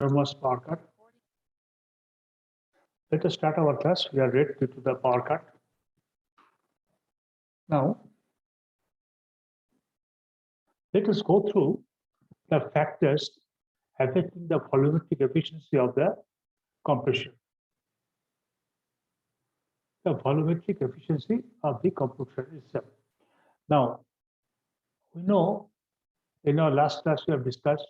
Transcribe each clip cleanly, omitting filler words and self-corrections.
Thomas Parker. Let us start our class. We are ready to do the power cut. Now, let us go through the factors affecting the volumetric efficiency of the compression. The volumetric efficiency of the compression itself. Now, we know in our last class we have discussed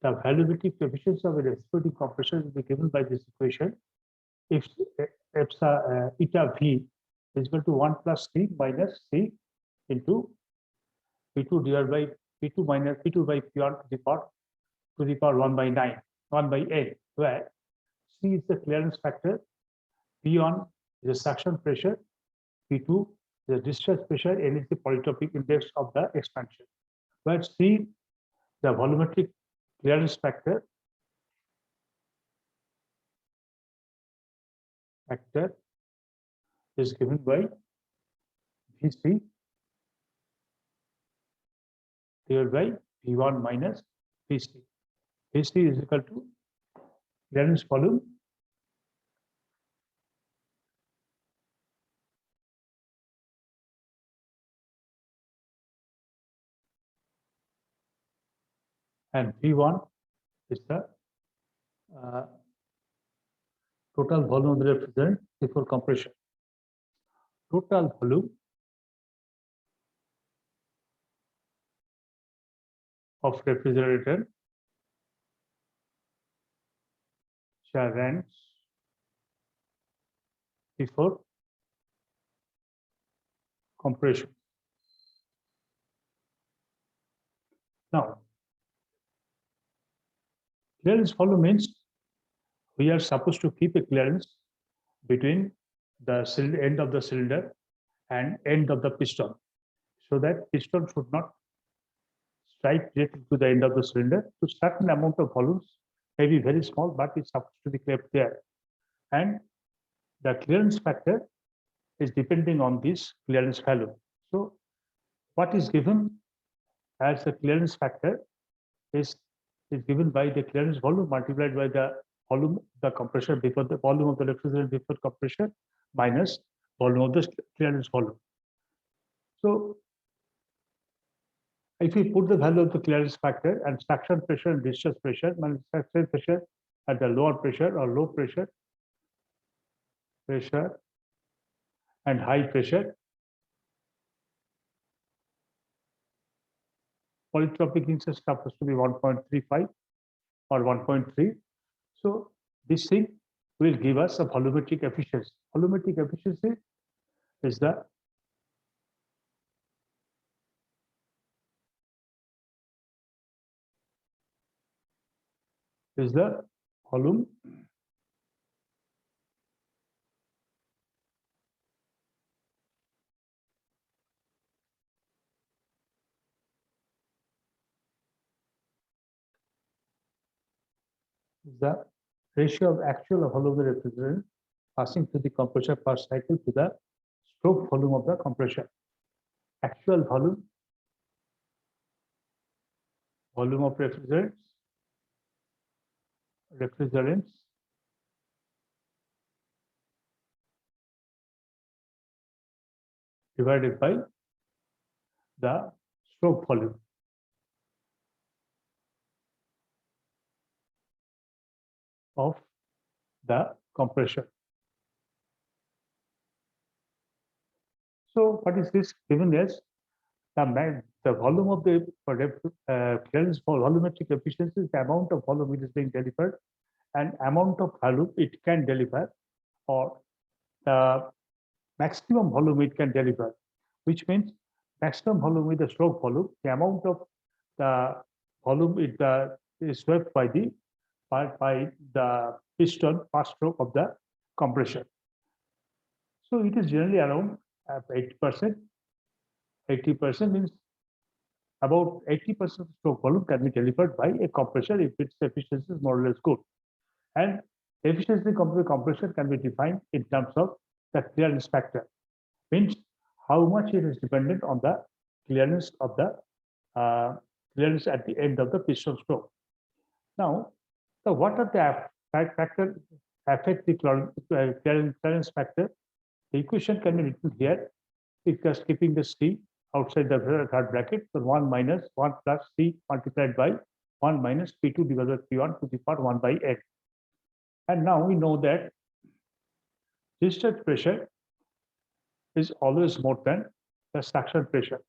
the volumetric efficiency of a reciprocating compression will be given by this equation. If eta V is equal to 1 plus C minus C into P2 divided by P2 minus P2 by P1 to the power 1 by 9, 1 by 8, where C is the clearance factor, P1 is the suction pressure, P2 is the discharge pressure, N is the polytropic index of the expansion, where C, the volumetric clearance factor is given by Vc divided by V1 minus Vc. Vc is equal to clearance volume and V1 is the total volume of the refrigerant before compression. Total volume of refrigerator runs before compression. Now, clearance volume means we are supposed to keep a clearance between the end of the cylinder and end of the piston, so that piston should not strike directly to the end of the cylinder. So certain amount of volumes may be very small, but it's supposed to be kept there. And the clearance factor is depending on this clearance value. So what is given as the clearance factor is given by the clearance volume multiplied by the volume of the compressor before the volume of the refrigerant before compression minus volume of the clearance volume. So if we put the value of the clearance factor and suction pressure and discharge pressure, suction pressure at the lower pressure or low pressure and high pressure, polytropic index is supposed to be 1.35 or 1.3. So this thing will give us a volumetric efficiency. Volumetric efficiency is the volume is the ratio of actual volume of the refrigerant passing through the compressor per cycle to the stroke volume of the compressor. Actual volume of refrigerants divided by the stroke volume. Of the compressor. So what is this given as the volume of the clearance for volumetric efficiency is the amount of volume it is being delivered and amount of volume it can deliver, or the maximum volume it can deliver, which means maximum volume with the stroke volume, the amount of the volume it is swept by the piston per stroke of the compression. So it is generally around 80%. 80% means about 80% of stroke volume can be delivered by a compressor if its efficiency is more or less good. And efficiency of the compressor can be defined in terms of the clearance factor, means how much it is dependent on the clearance of the clearance at the end of the piston stroke. Now, So what are the factors affect the clearance factor? The equation can be written here because keeping the C outside the third bracket. So 1 minus 1 plus C multiplied by 1 minus P2 divided by P1 to the power 1 by n. And now we know that discharge pressure is always more than the suction pressure.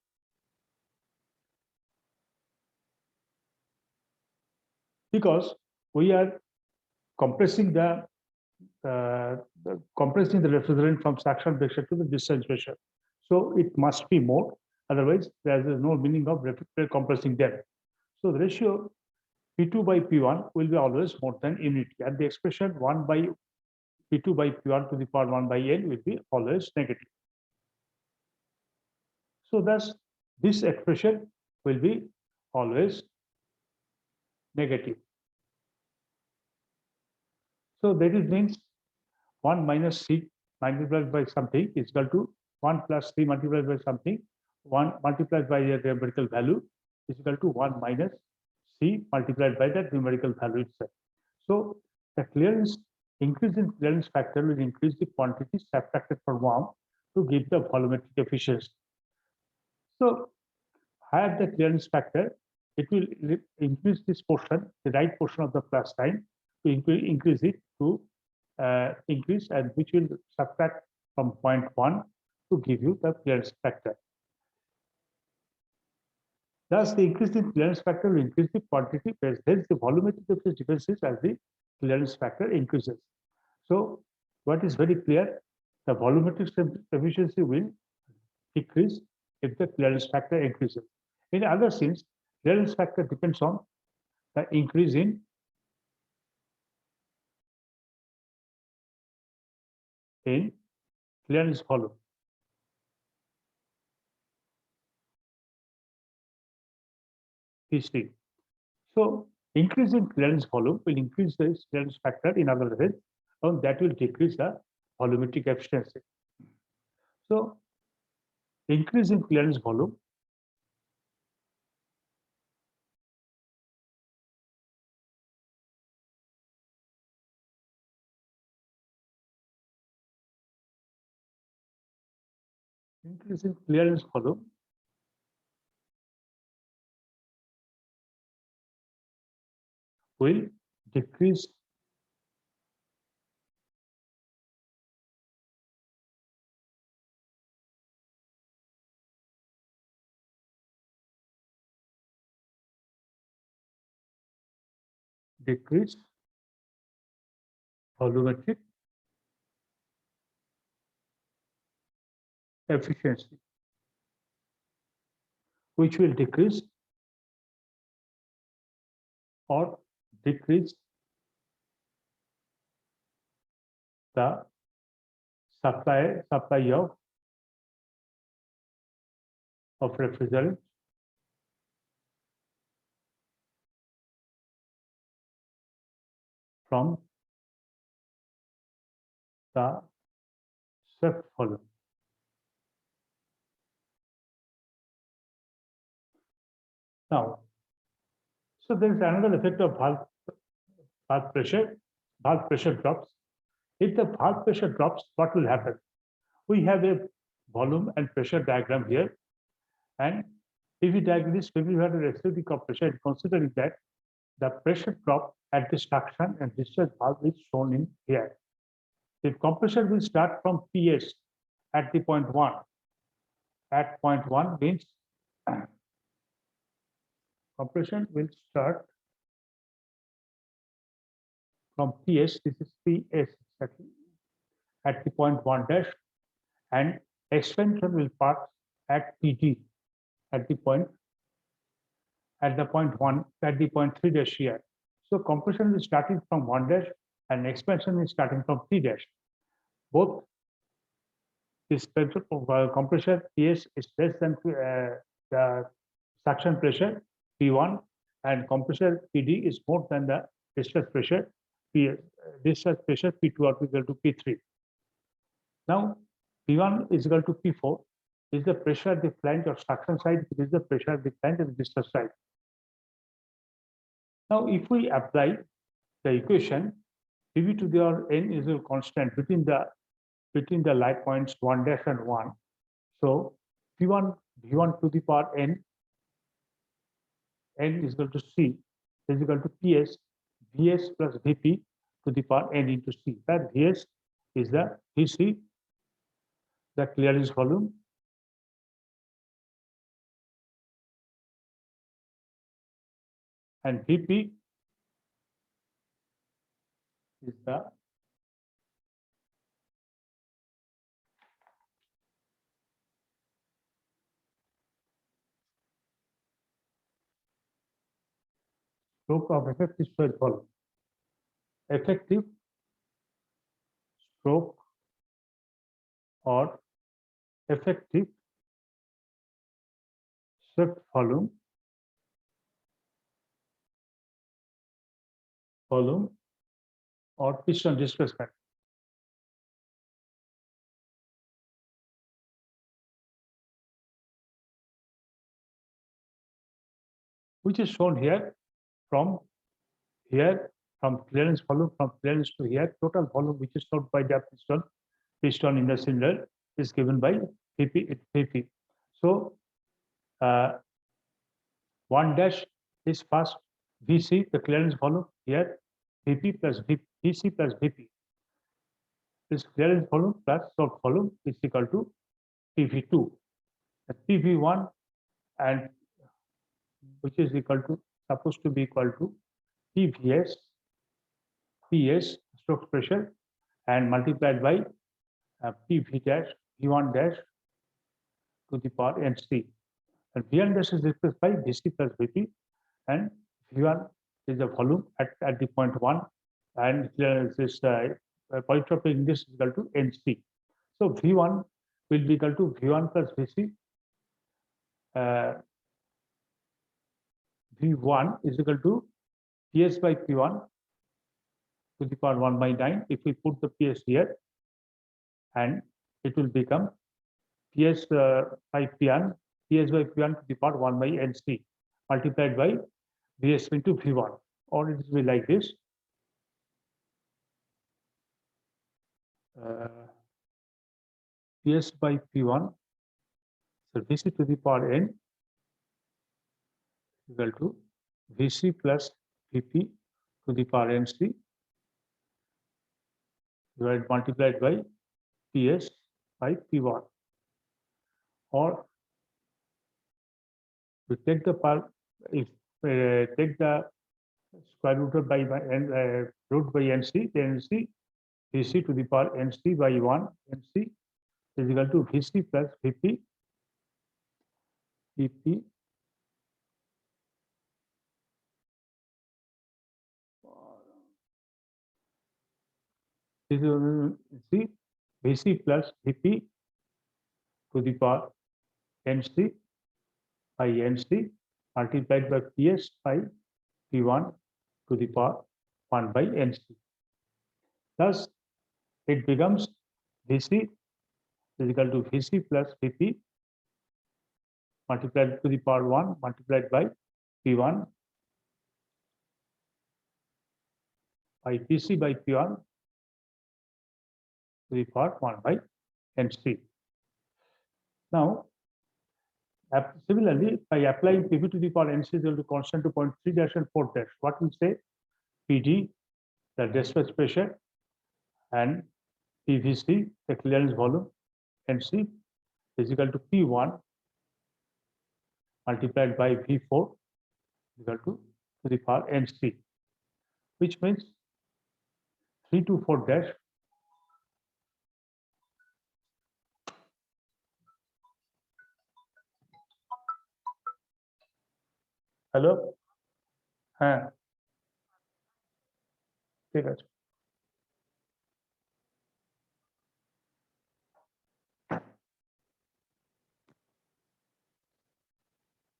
Because we are compressing the refrigerant from suction pressure to the discharge pressure. So it must be more, otherwise there is no meaning of compressing them. So the ratio P2 by P1 will be always more than unity, and the expression 1 by P2 by P1 to the power 1 by n will be always negative. So thus this expression will be always negative. So that is means 1 minus C multiplied by something is equal to 1 plus C multiplied by something, 1 multiplied by a numerical value is equal to 1 minus C multiplied by that numerical value itself. So the clearance, increase in clearance factor will increase the quantity subtracted from warm to give the volumetric efficiency. So higher the clearance factor, it will increase this portion, the right portion of the plus sign, to increase it to increase, and which will subtract from 0.1 to give you the clearance factor. Thus, the increase in clearance factor will increase the quantity, hence the volumetric efficiency decreases as the clearance factor increases. So, what is very clear, the volumetric efficiency will decrease if the clearance factor increases. In other sense, clearance factor depends on the increase in clearance volume. PC. So increase in clearance volume will increase the clearance factor in other words, and that will decrease the volumetric efficiency. So increase in clearance volume will decrease volumetric efficiency, which will decrease or decrease the supply of refrigerant from the swept volume. Now, so there is another effect of valve pressure. Valve pressure drops. If the valve pressure drops, what will happen? We have a volume and pressure diagram here, and PV diagram is we have a reciprocal compression, considering that the pressure drop at the suction and discharge valve is shown in here. The compression will start from PS at the point 1. At point 1 means compression will start from PS, this is PS exactly, at the point 1 dash, and expansion will pass at PD at the point 1, at the point 3 dash here. So compression is starting from 1 dash and expansion is starting from 3 dash. Both this compression PS is less than the suction pressure P1, and compressor PD is more than the discharge pressure discharge pressure P2 are equal to P3. Now P1 is equal to P4 is the pressure at the flange or suction side, it is the pressure at the flange and the discharge side. Now if we apply the equation PV to the power n is a constant between the light points 1 dash and 1. So V1 to the power n is equal to C is equal to PS Vs plus Vp to the power n into C. That Vs is the Vc, the clearance volume, and Vp is the stroke of effective swept volume. Effective stroke or effective swept volume or piston displacement. Which is shown here from clearance volume from clearance to here, total volume which is stored by the piston in the cylinder is given by Vp. So 1 dash is first Vc, the clearance volume here, Vp plus Vc plus Vp. This clearance volume plus stored volume is equal to PV2. The PV1 and which is supposed to be equal to PS stroke pressure and multiplied by PV dash V1 dash to the power NC. And V1 dash is replaced by Vc plus Vp, and V1 is the volume at the point 1, and this polytropic index is equal to NC. So V1 will be equal to V1 plus Vc. V1 is equal to PS by P1 to the power 1 by 9. If we put the PS here, and it will become PS by P1 to the power 1 by NC multiplied by Vs into V1, or it will be like this. PS by P1, so Vc to the power n equal to Vc plus Vp to the power NC multiplied by PS by P1, or we take the power, if take the square root by root by NC, then NC Vc to the power NC by 1 NC is equal to Vc plus Vp Vp C Vc plus Vp to the power NC by NC multiplied by PS by P1 to the power 1 by NC. Thus, it becomes Vc is equal to Vc plus Vp multiplied to the power 1 multiplied by P1 by Pc by P1 to the power 1 by NC. Now, similarly, by applying Pv to the power NC is equal to constant to point 3 dash and 4 dash, what we say? Pd, the dispatch pressure, and PVC, the clearance volume, NC is equal to P1 multiplied by V4 equal to the power NC, which means 3 to 4 dash hello হ্যাঁ ঠিক আছে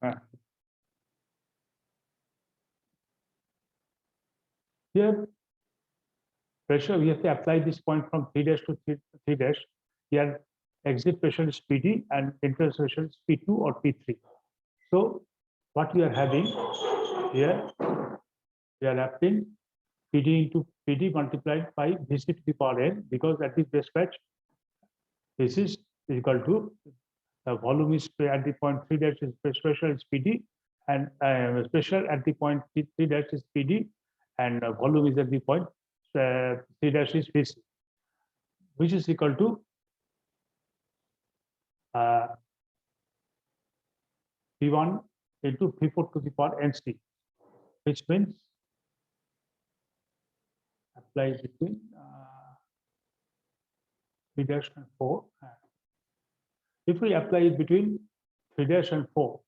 হ্যাঁ here pressure we have to apply this point from 3 dash to 3 dash. Here exit pressure is PD and entrance pressure is P2 or P3. So what we are having here, we are applying PD into PD multiplied by Vc to the power n, because at this dispatch, this is equal to the volume is at the point 3 dash is special is PD, and special at the point 3 dash is PD, and volume is at the point 3 dash is Vc, which is equal to P1 into P4 to the power NC, which means apply between 3 dash and 4. If we apply it between 3 dash and 4,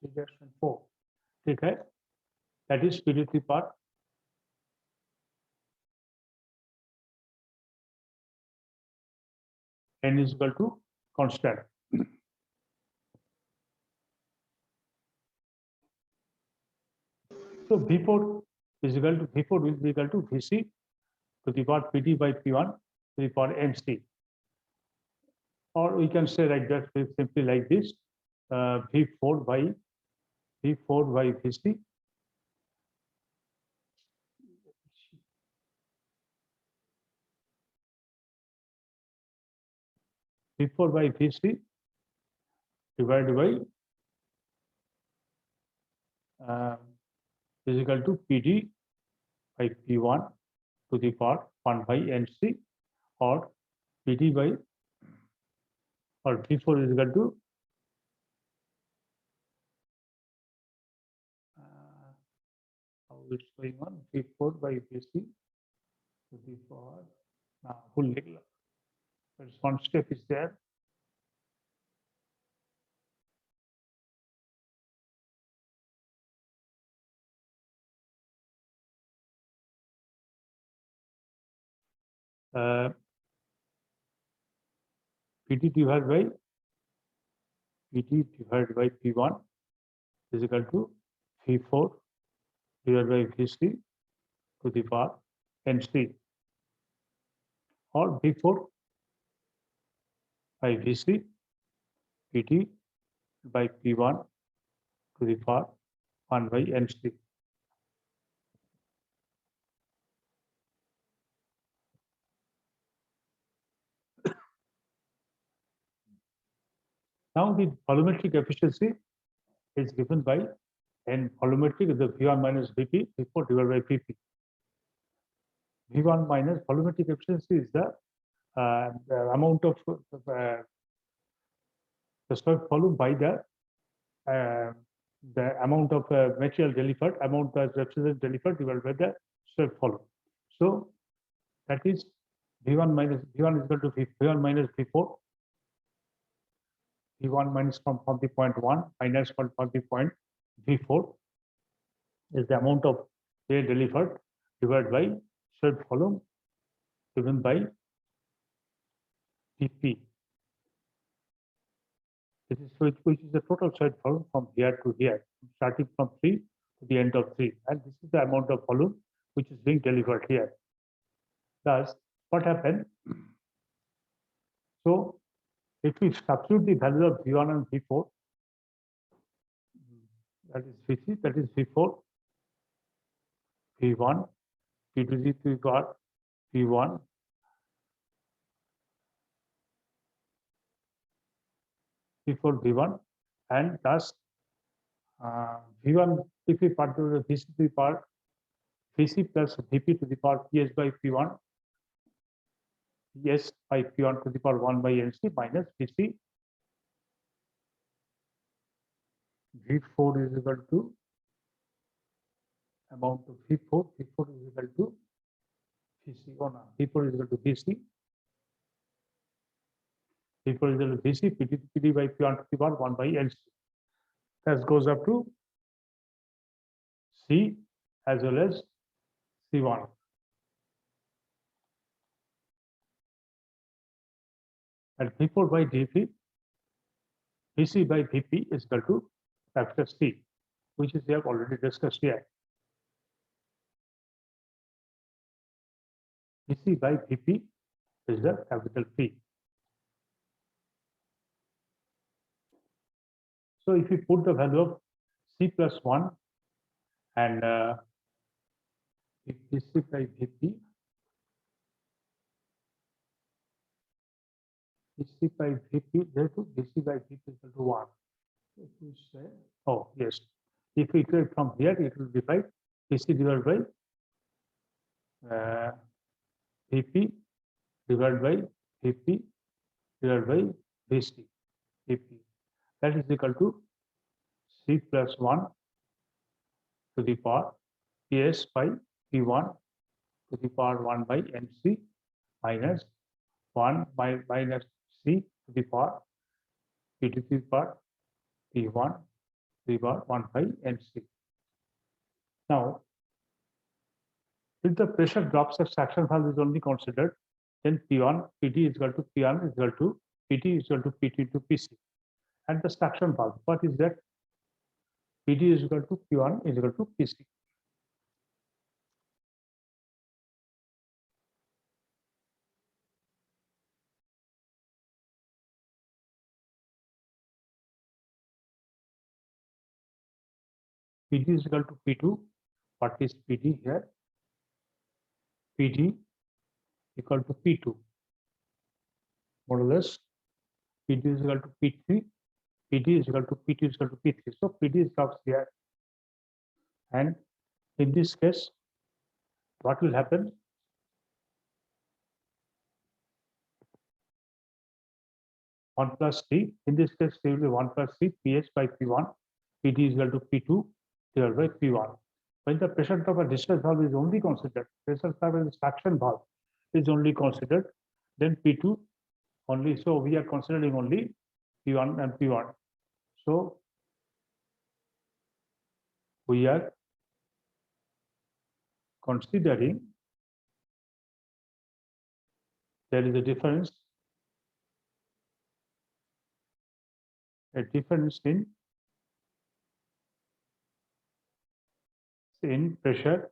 3 dash and 4, okay, that is PD to the power n is equal to constant. So V4 is equal to Vc to the power PD by P1 to the power MC. Or we can say like that, simply like this, V4 by Vc V4 by Vc divided by is equal to PD by P1 to the power 1 by NC, or PD by, or V4 is equal to how it's going on, V4 by Vc to the power, full there's one step is there. PD divided by P1 is equal to V4 divided by Vc to the power NC, or V4 by Vc PD by P1 to the power 1 by NC. Now the volumetric efficiency is given by n volumetric is the V1 minus Vp, V4 divided by Vp. V1 minus volumetric efficiency is the amount of the volume by the amount of material delivered, amount of refrigerant delivered divided by the swept volume. So that is V1 minus V1 is equal to V1 minus V4. V1 minus from the point 1 minus from the point V4 is the amount of air delivered divided by swept volume given by Tp. This is which is the total swept volume from here to here, starting from 3 to the end of 3, and this is the amount of volume which is being delivered here. Thus, what happened? So, if we substitute the value of V1 and V4, that is Vc, that is V4, V1, P to the power V1, V4, V1, and thus V1, if we part to the Vc to the power Vc plus Vp to the power Ps by P1, Ps by P1 to the power 1 by Nc minus Vc. V4 is equal to amount of V4 is equal to Vc. V4 is equal to Vc. V4 is equal to Vc, PD by P1 to the power 1 by Nc. That goes up to C as well as C1. And V4 by Vp, Vc by Vp is equal to factor C, which is we have already discussed here. Vc by Vp is the capital P. So if you put the value of C plus 1 and Vc by Vp, Vc by Vp, therefore Vc by Vp is equal to 1. If we say, oh yes, if we iterate from here, it will be by Vc divided by Vp divided by Vp divided by Vc, Vp. That is equal to C plus 1 to the power Ps by P1 to the power 1 by Mc minus 1 by minus C to the power P to the power P1 to the power 1 by Mc. Now, if the pressure drops at suction valve is only considered, then P1, Pd is equal to P1 is equal to Pt is equal to Pt to Pc. And the suction valve, what is that? Pd is equal to P1 is equal to Pc. Pd is equal to P2. What is Pd here? Pd equal to P2. Modulus Pd is equal to P3. Pd is equal to P2 is equal to P3. So Pd is drops here. And in this case, what will happen? One plus C. In this case, there will be 1 plus C Ps by P1. Pd is equal to P2 divided by P1. When the pressure drop at discharge valve is only considered, pressure drop at the suction valve is only considered, then P2 only. So we are considering only P1 and P1. So we are considering there is a difference in pressure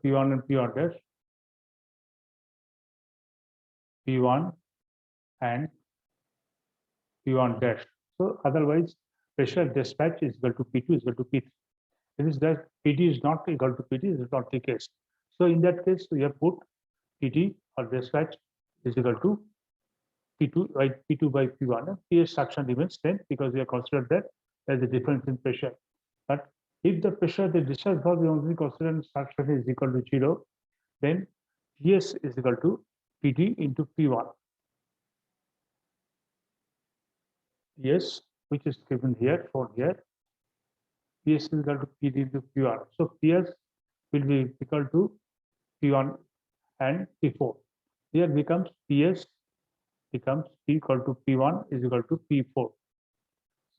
P1 and P1 dash, P1 and P1 dash. So otherwise, pressure dispatch is equal to P2 is equal to P3. It is that PD is not equal to PD is not the case. So in that case, we have put PD or dispatch is equal to P2 by P1. PS suction remains same because we have considered that there is a difference in pressure. But if the pressure the discharge valve is only considered suction is equal to 0, then PS is equal to PD into P1. PS, which is given here for here, PS is equal to PD into P1. So PS will be equal to P1 and P4. Here becomes PS becomes P equal to P1 is equal to P4.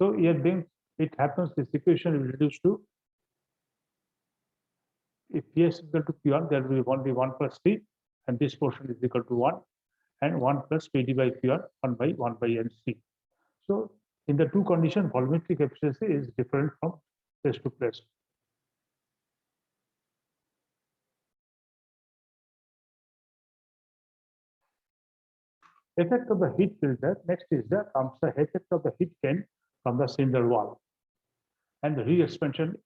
So here then it happens this equation will reduce to, if PS is equal to P1, there will be only 1 plus T, and this portion is equal to 1, and 1 plus PD by P1, 1 by NC. So in the two conditions, volumetric efficiency is different from place to place. Effect of the heat filter. Next is the effect of the heat gain from the cylinder wall and the re-expansion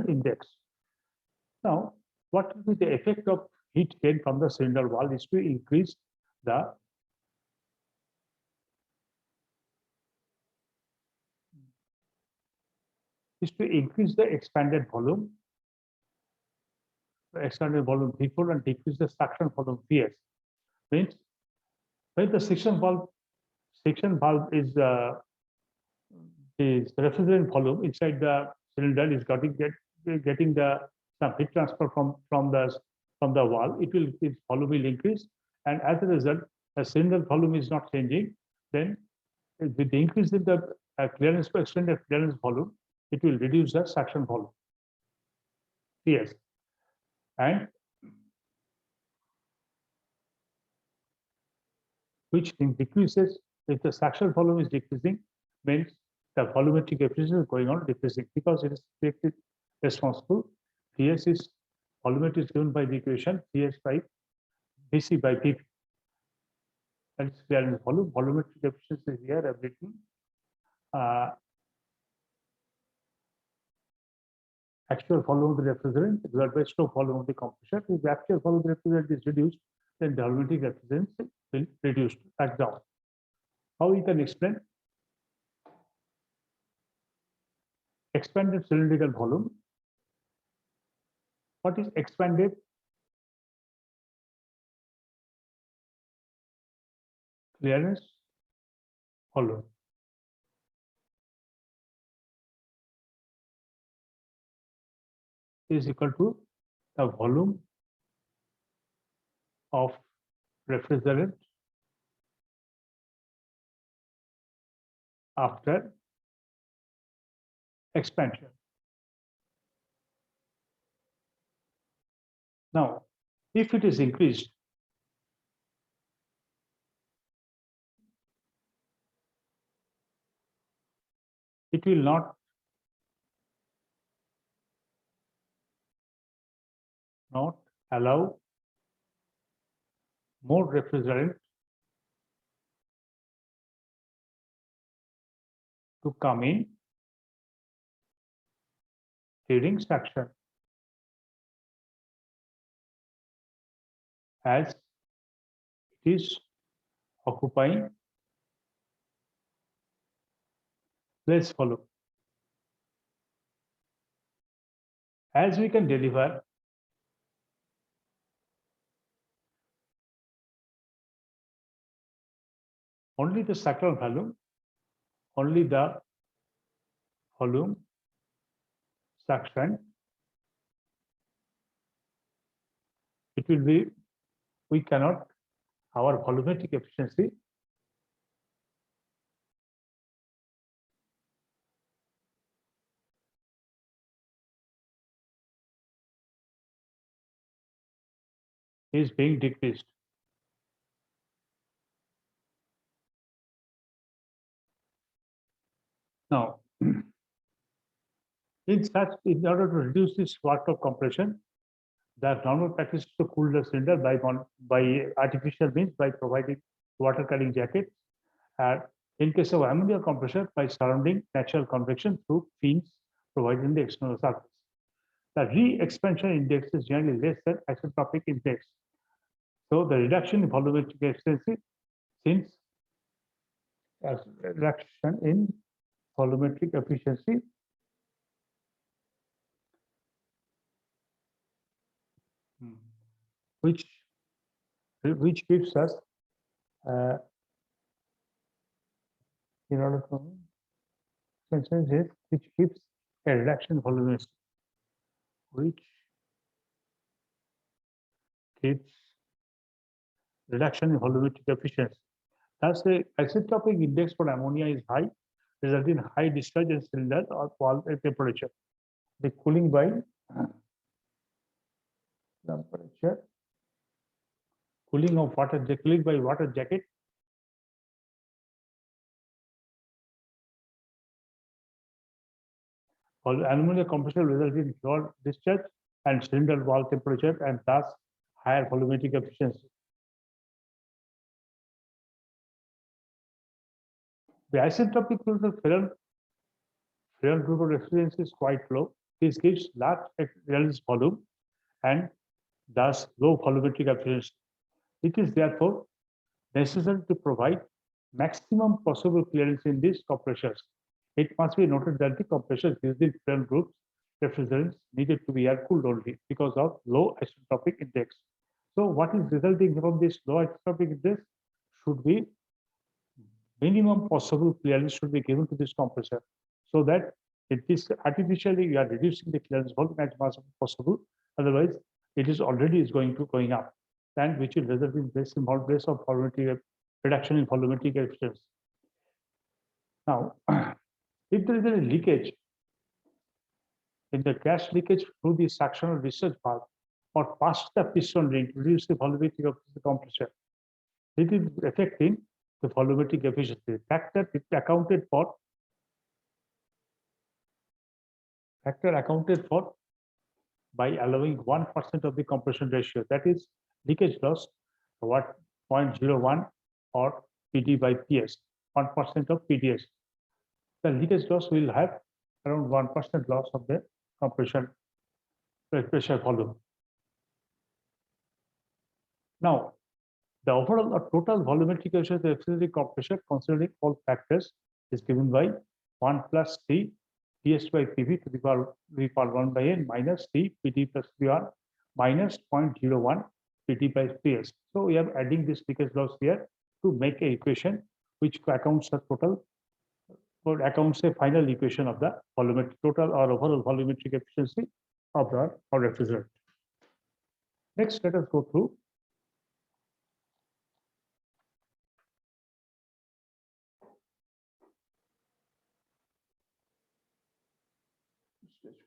index. Now, what will be the effect of heat gain from the cylinder wall is to increase the expanded volume V4 and decrease the suction volume Vs. Means when the suction valve is the refrigerant volume inside the cylinder is getting the some heat transfer from the wall, its volume will increase, and as a result, the cylinder volume is not changing. Then, with the increase in the extended clearance volume, it will reduce the suction volume. Yes, and which decreases if the suction volume is decreasing, means the volumetric efficiency is going on decreasing because it is directly responsible. Vs is volumetric is given by the equation Vs by Vc by Vp. And it's clear in the volume. Volumetric efficiency is here, everything. Actual volume of the refrigerant divided by Stokes volume of the compressor. If the actual volume of the refrigerant is reduced, then the volumetric efficiency will reduce back down. How we can explain? Expanded cylindrical volume. What is expanded? Clearance volume. Is equal to the volume of refrigerant after expansion. Now, if it is increased, it will not allow more refrigerant to come in during suction, as it is occupying less volume. As we can deliver only the suction volume, only the volume suction, it will be, we cannot, our volumetric efficiency is being decreased. Now, in order to reduce this work of compression, the normal practice is to cool the cylinder by artificial means by providing water cooling jackets. In case of ammonia compressor, by surrounding natural convection through fins provided in the external surface. The re-expansion index is generally less than isentropic index. So the reduction in volumetric efficiency, since reduction in volumetric efficiency which gives us in order to which gives a reduction in volumetric, which gives reduction in volumetric efficiency. Thus, the isentropic index for ammonia is high, resulting in high discharge in cylinder or wall temperature. The cooling by temperature, cooling of water, the cooling by water jacket ammonia compressor results in lower discharge and cylinder wall temperature and thus higher volumetric efficiency. The isentropic rule of Ferrand group of efficiency is quite low. This gives large realized volume and thus low volumetric efficiency. It is therefore necessary to provide maximum possible clearance in these compressors. It must be noted that the compressors used in Ferrand groups refrigerants needed to be air cooled only because of low isentropic index. So what is resulting from this low isentropic index should be minimum possible clearance should be given to this compressor, so that it is artificially we are reducing the clearance volume as much as possible. Otherwise, it is already going up, and which will result in less of volumetric reduction in volumetric efficiency. Now, if there is a leakage in the gas leakage through the suctional discharge valve or past the piston ring to reduce the volumetric of the compressor, it is affecting the volumetric efficiency. The fact that it accounted for factor accounted for by allowing 1% of the compression ratio, that is leakage loss, what 0.01 or PD by PS, 1% of PDS. The leakage loss will have around 1% loss of the compression pressure volume. Now, the overall or total volumetric ratio of the refrigerating compressor considering all factors is given by 1 plus C PS by PV to the power V power 1 by N minus C PD plus PR minus 0.01 PD by PS. So we are adding this leakage loss here to make an equation which accounts the total, or accounts a final equation of the volumetric total or overall volumetric efficiency of the refrigerant. Next, let us go through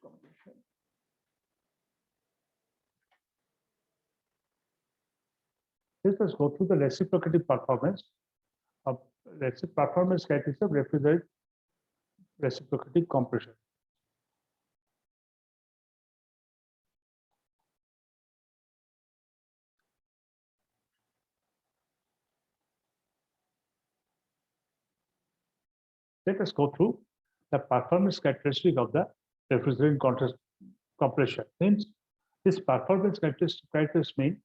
compression. Let us go through the reciprocative performance of performance characteristics of refrigerant reciprocative compression. Let us go through the performance characteristic of the refrigerant compression. Means this performance characteristics mean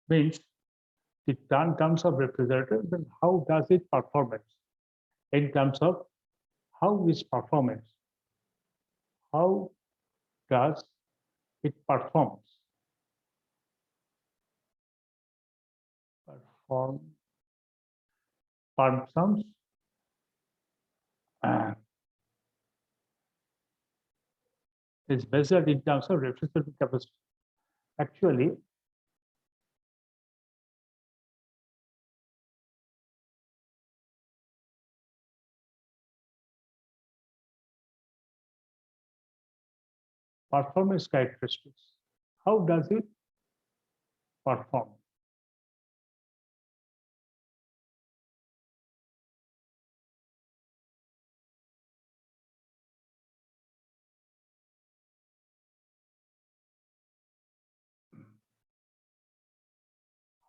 means in terms of refrigerator, then how does it performance? In terms of how is performance? How does it performs? Performs is measured in terms of refrigerating capacity. Actually, performance characteristics. How does it perform?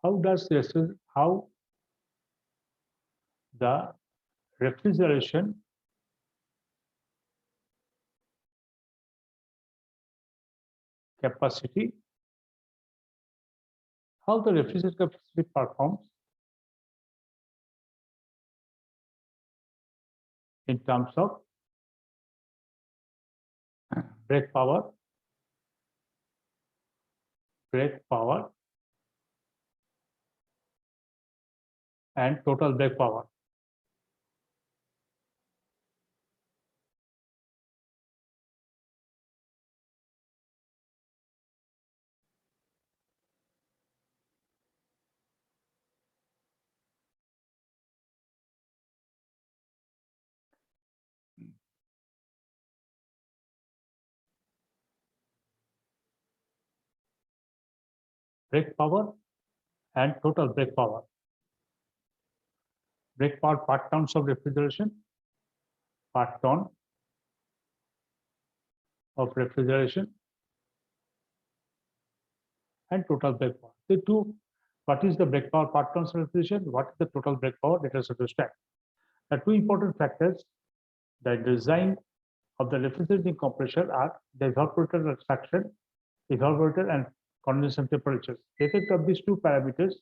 How the refrigeration capacity, how the refrigeration capacity performs in terms of brake power, and total brake power. Brake power and total brake power. Brake power per tons of refrigeration, per ton of refrigeration, and total brake power. The two, what is the brake power per tons of refrigeration? What is the total brake power? Let us understand. The two important factors, the design of the refrigerating compressor are the evaporator suction, evaporator and condensation temperatures. The effect of these two parameters